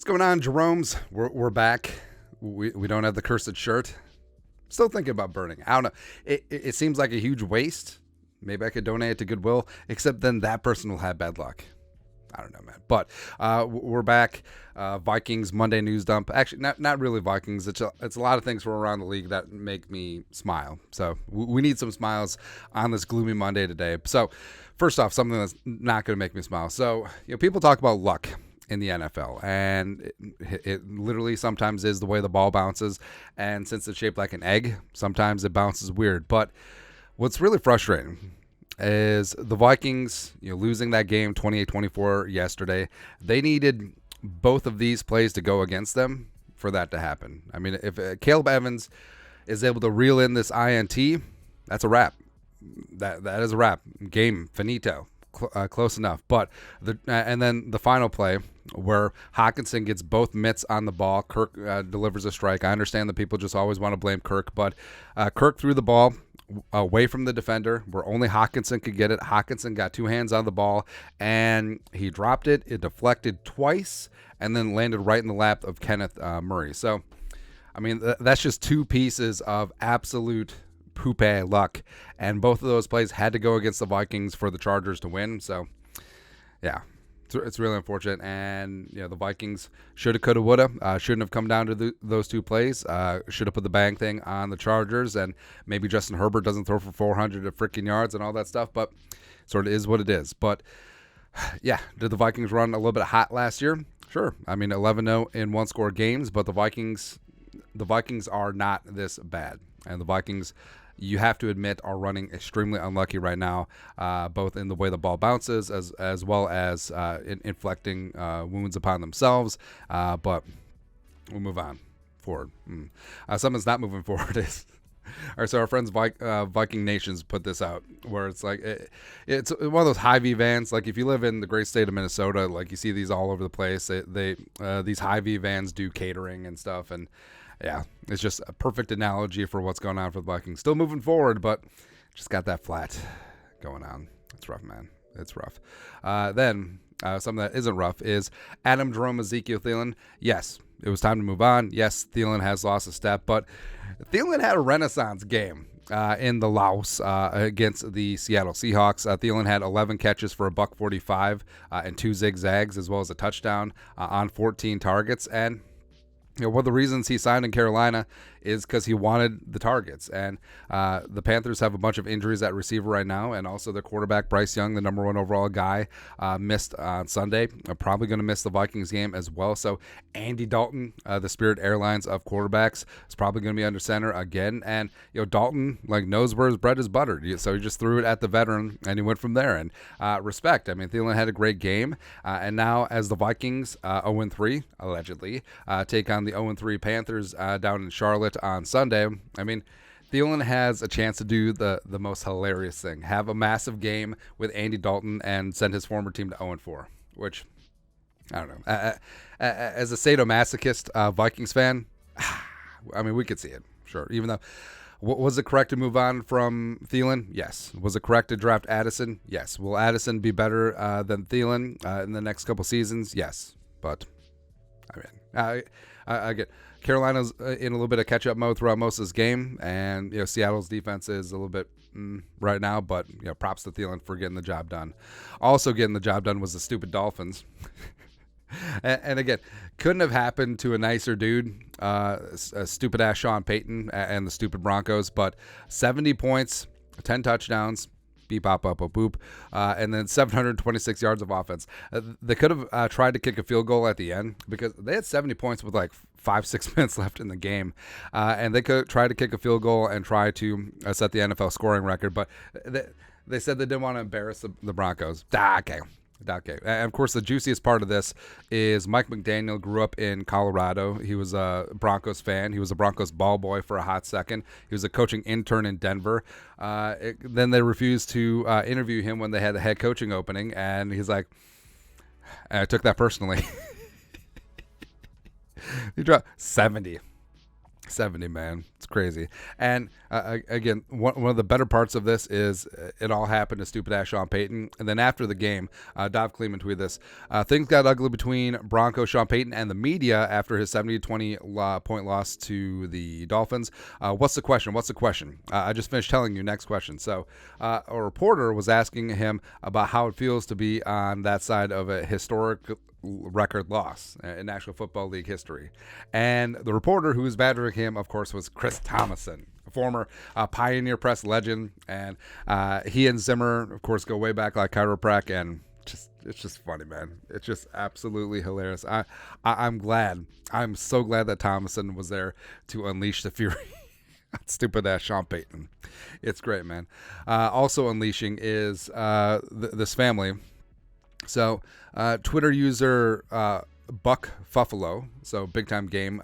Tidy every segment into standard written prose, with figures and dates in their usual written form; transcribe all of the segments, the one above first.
What's going on, Jeromes? We're back. We don't have the cursed shirt. Still thinking about burning. I don't know. It seems like a huge waste. Maybe I could donate it to Goodwill, except then that person will have bad luck. I don't know, man. But we're back. Vikings Monday news dump. Actually, not really Vikings. It's a lot of things from around the league that make me smile. So we need some smiles on this gloomy Monday today. So first off, something that's not going to make me smile. So people talk about luck in the NFL, and it literally sometimes is the way the ball bounces. And since it's shaped like an egg, sometimes it bounces weird. But what's really frustrating is the Vikings, losing that game 28-24 yesterday. They needed both of these plays to go against them for that to happen. I mean, if Caleb Evans is able to reel in this INT, that's a wrap. That is a wrap. Game finito. Close enough. But and then the final play where Hockenson gets both mitts on the ball. Kirk delivers a strike. I understand that people just always want to blame Kirk, but Kirk threw the ball away from the defender where only Hockenson could get it. Hockenson got two hands on the ball and he dropped it. It deflected twice and then landed right in the lap of Kenneth Murray. So, I mean, that's just two pieces of absolute poop luck, and both of those plays had to go against the Vikings for the Chargers to win. So, yeah, it's really unfortunate. And the Vikings shoulda, coulda, woulda. Shouldn't have come down to those two plays. Should have put the bang thing on the Chargers, and maybe Justin Herbert doesn't throw for 400 freaking yards and all that stuff. But sort of is what it is. But yeah, did the Vikings run a little bit hot last year? Sure. I mean, 11-0 in one-score games, but the Vikings are not this bad, and the Vikings, you have to admit, are running extremely unlucky right now, both in the way the ball bounces as well as inflicting wounds upon themselves. But we'll move on forward. Something's not moving forward is. All right, so our friends Viking Nations put this out where it's like it's one of those Hy-Vee vans. Like if you live in the great state of Minnesota, like you see these all over the place. These Hy-Vee vans do catering and stuff, and yeah, it's just a perfect analogy for what's going on for the Vikings. Still moving forward, but just got that flat going on. It's rough, man. It's rough. Then something that isn't rough is Adam, Jerome, Ezekiel, Thielen. Yes, it was time to move on. Yes, Thielen has lost a step, but Thielen had a renaissance game in the Laos against the Seattle Seahawks. Thielen had 11 catches for $145 and 2 zigzags, as well as a touchdown on 14 targets. And one of the reasons he signed in Carolina is because he wanted the targets. And the Panthers have a bunch of injuries at receiver right now, and also their quarterback, Bryce Young, the number 1 overall guy, missed on Sunday. Probably going to miss the Vikings game as well. So Andy Dalton, the Spirit Airlines of quarterbacks, is probably going to be under center again. And Dalton knows where his bread is buttered, so he just threw it at the veteran, and he went from there. And respect. I mean, Thielen had a great game, and now as the Vikings 0-3 allegedly take on the 0-3 Panthers down in Charlotte on Sunday, I mean, Thielen has a chance to do the most hilarious thing, have a massive game with Andy Dalton and send his former team to 0-4, which, I don't know. As a sadomasochist Vikings fan, I mean, we could see it, sure. Even though, was it correct to move on from Thielen? Yes. Was it correct to draft Addison? Yes. Will Addison be better than Thielen in the next couple seasons? Yes. But, I mean, I get Carolina's in a little bit of catch-up mode throughout most of this game, and Seattle's defense is a little bit right now, but props to Thielen for getting the job done. Also getting the job done was the stupid Dolphins. and again, couldn't have happened to a nicer dude, a stupid-ass Sean Payton and the stupid Broncos, but 70 points, 10 touchdowns, beep, bop, bop, boop, boop, and then 726 yards of offense. They could have tried to kick a field goal at the end because they had 70 points with 5-6 minutes left in the game, and they could try to kick a field goal and try to set the NFL scoring record, but they said they didn't want to embarrass the Broncos. Okay. And of course, the juiciest part of this is Mike McDaniel grew up in Colorado. He was a Broncos fan. He was a Broncos ball boy for a hot second. He was a coaching intern in Denver. Then they refused to interview him when they had the head coaching opening, and he's like, I took that personally. He dropped 70. 70, man. It's crazy. And again, one of the better parts of this is it all happened to stupid ass Sean Payton. And then after the game, Dov Kleeman tweeted this. Things got ugly between Bronco Sean Payton and the media after his 70-20 point loss to the Dolphins. What's the question? What's the question? I just finished telling you. Next question. So a reporter was asking him about how it feels to be on that side of a historic record loss in National Football League history. And the reporter who was badgering him, of course, was Chris Tomasson, a former Pioneer Press legend. And he and Zimmer, of course, go way back like chiropractic, and it's just funny, man. It's just absolutely hilarious. I'm glad. I'm so glad that Tomasson was there to unleash the fury. Stupid ass Sean Payton. It's great, man. Also unleashing is this family. So, Twitter user Buck Fuffalo, so big time game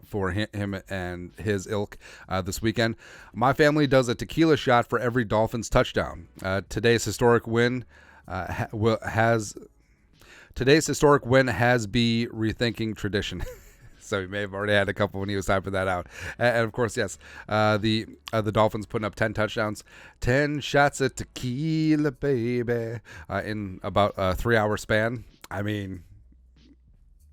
for him and his ilk this weekend. My family does a tequila shot for every Dolphins touchdown. Today's historic win has be rethinking tradition. So he may have already had a couple when he was typing that out. And of course, yes, the Dolphins putting up 10 touchdowns, 10 shots of tequila, baby, in about a 3-hour span. I mean,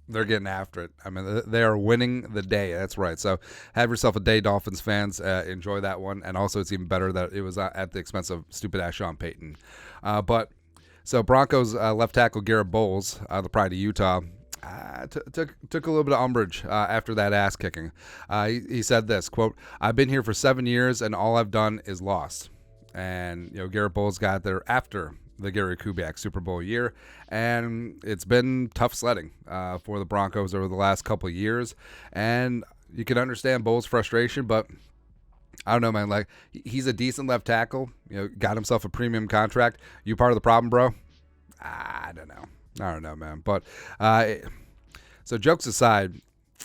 they're getting after it. I mean, they are winning the day. That's right. So have yourself a day, Dolphins fans. Enjoy that one. And also, it's even better that it was at the expense of stupid ass Sean Payton. So Broncos left tackle Garrett Bowles, the pride of Utah, took a little bit of umbrage after that ass kicking. He said this, quote, "I've been here for 7 years and all I've done is lost." And, Garrett Bowles got there after the Gary Kubiak Super Bowl year, and it's been tough sledding for the Broncos over the last couple of years. And you can understand Bowles' frustration, but I don't know, man. Like, he's a decent left tackle, got himself a premium contract. You part of the problem, bro? I don't know, man. But so jokes aside,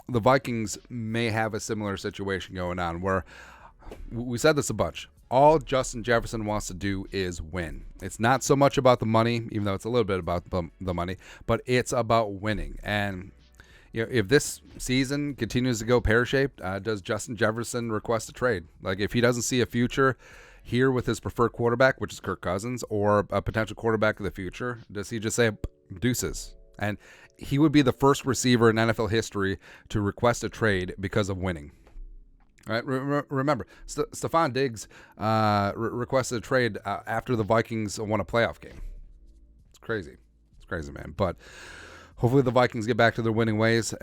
the Vikings may have a similar situation going on where we said this a bunch. All Justin Jefferson wants to do is win. It's not so much about the money, even though it's a little bit about the money, but it's about winning. And if this season continues to go pear-shaped, does Justin Jefferson request a trade? Like, if he doesn't see a future here with his preferred quarterback, which is Kirk Cousins, or a potential quarterback of the future, does he just say deuces? And he would be the first receiver in NFL history to request a trade because of winning. All right, remember, Stephon Diggs requested a trade after the Vikings won a playoff game. It's crazy, man. But hopefully the Vikings get back to their winning ways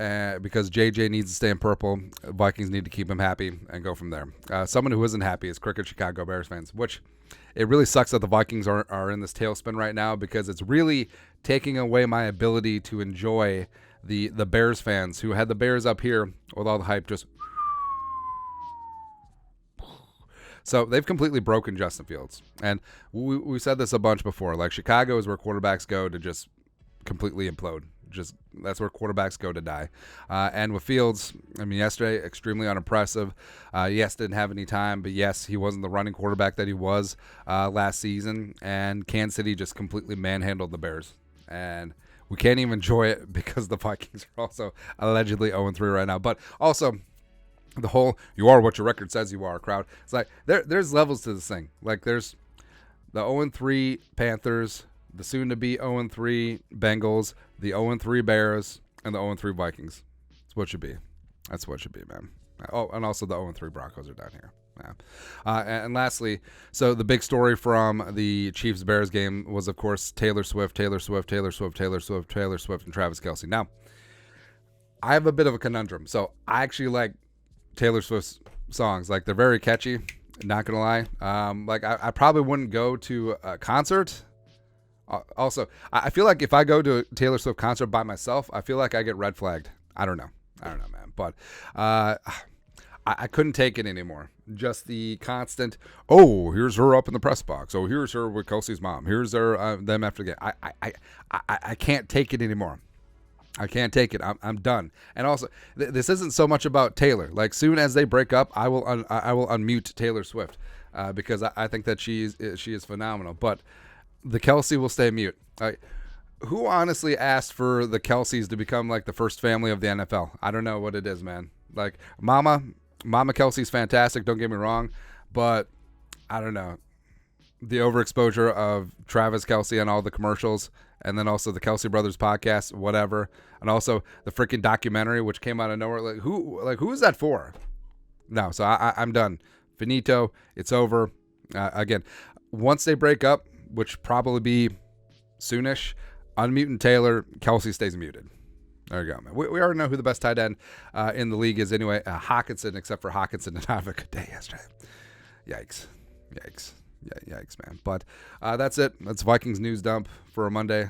because JJ needs to stay in purple. Vikings need to keep him happy and go from there. Someone who isn't happy is cricket Chicago Bears fans, which it really sucks that the Vikings are in this tailspin right now because it's really taking away my ability to enjoy the Bears fans who had the Bears up here with all the hype just. So they've completely broken Justin Fields. And we said this a bunch before. Like, Chicago is where quarterbacks go to just completely implode. That's where quarterbacks go to die. And with Fields, I mean, yesterday, extremely unimpressive. Yes, didn't have any time, but yes, he wasn't the running quarterback that he was last season. And Kansas City just completely manhandled the Bears. And we can't even enjoy it because the Vikings are also allegedly 0-3 right now. But also, the whole "you are what your record says you are" crowd. It's like there's levels to this thing. Like, there's the 0-3 Panthers, the soon-to-be 0-3 Bengals, the 0-3 Bears, and the 0-3 Vikings. That's what it should be. That's what it should be, man. Oh, and also the 0-3 Broncos are down here. Yeah. And lastly, so the big story from the Chiefs-Bears game was, of course, Taylor Swift, and Travis Kelce. Now, I have a bit of a conundrum. So I actually like Taylor Swift's songs. Like, they're very catchy, not gonna lie. I probably wouldn't go to a concert. Also, I feel like if I go to a Taylor Swift concert by myself, I feel like I get red flagged. I don't know, man. But I couldn't take it anymore. Just the constant, oh, here's her up in the press box. Oh, here's her with Kelsey's mom. Here's her them after the game. I can't take it anymore. I can't take it. I'm done. And also, this isn't so much about Taylor. Like, soon as they break up, I will unmute Taylor Swift because I think that she is phenomenal. But the Kelce will stay mute. Who honestly asked for the Kelces to become like the first family of the NFL? I don't know what it is, man. Like, Mama, Mama Kelce's fantastic, don't get me wrong, but I don't know. The overexposure of Travis Kelce and all the commercials, and then also the Kelce Brothers podcast, whatever, and also the freaking documentary which came out of nowhere. Who is that for? No, so I'm done. Finito. It's over. Again, once they break up, which probably be soonish, unmuting Taylor, Kelce stays muted. There you go, man. We already know who the best tight end in the league is anyway. Hawkinson, except for Hawkinson did not have a good day yesterday. Yikes. Yeah, yikes, man. But that's it. That's Vikings news dump for a Monday.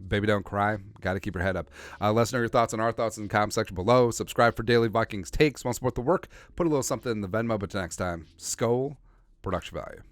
Baby, don't cry. Got to keep your head up. Let us know your thoughts on our thoughts in the comment section below. Subscribe for daily Vikings takes. Want to support the work? Put a little something in the Venmo. But next time, Skol, production value.